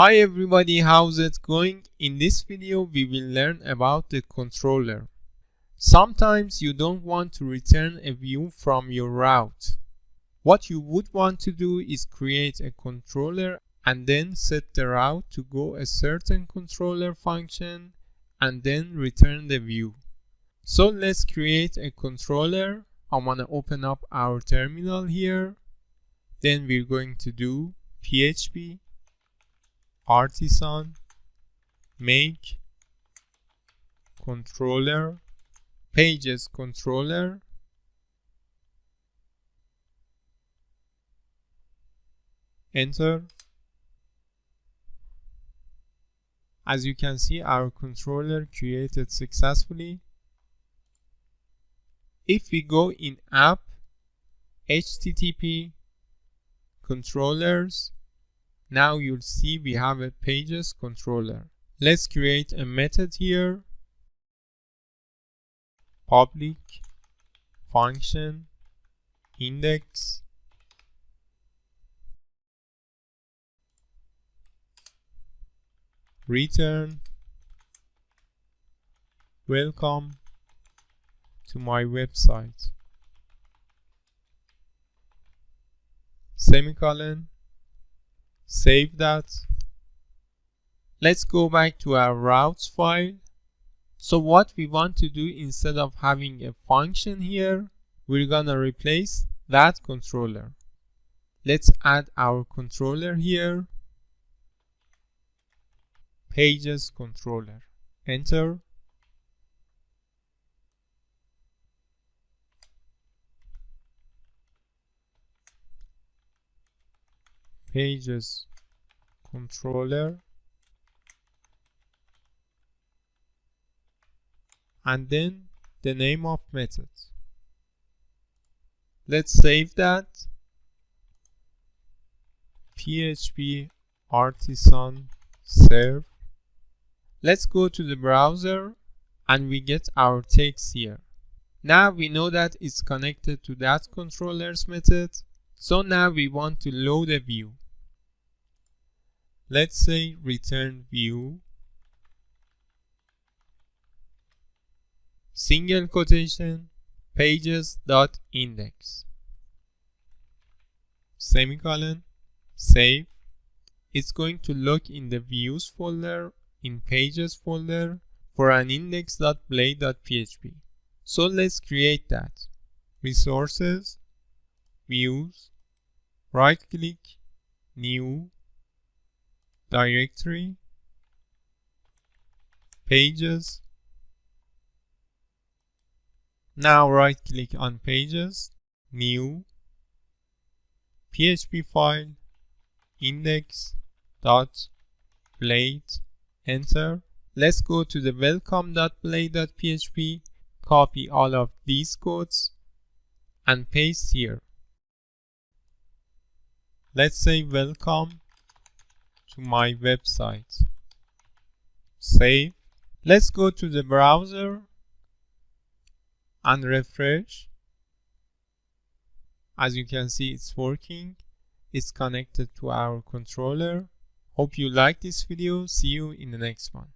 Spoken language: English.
Hi everybody, how's it going? In this video we will learn about the controller. Sometimes you don't want to return a view from your route. What you would want to do is create a controller and then set the route to go a certain controller function and then return the view. So let's create a controller. I'm gonna open up our terminal here. Then we're going to do PHP artisan make controller pages controller, enter. As you can see, our controller created successfully. If we go in app http controllers, now you'll see we have a pages controller. Let's create a method here. Public function index return welcome to my website, semicolon. Save that. Let's go back to our routes file. So what we want to do, instead of having a function here, we're gonna replace that controller. Let's add our controller here, pages controller, enter. Pages controller, and then the name of method. Let's save that. PHP artisan serve. Let's go to the browser and we get our text here. Now we know that it's connected to that controller's method. So now we want to load a view. Let's say return view, single quotation, pages.index, semicolon, save. It's going to look in the views folder, in pages folder, for an index.play.php. So let's create that. Resources, views, right click, new, directory, pages. Now right click on pages, new, PHP file, index.play, enter. Let's go to the welcome.play.php, copy all of these codes and paste here. Let's say welcome to my website. Save. Let's go to the browser and refresh. As you can see, it's working. It's connected to our controller. Hope you like this video. See you in the next one.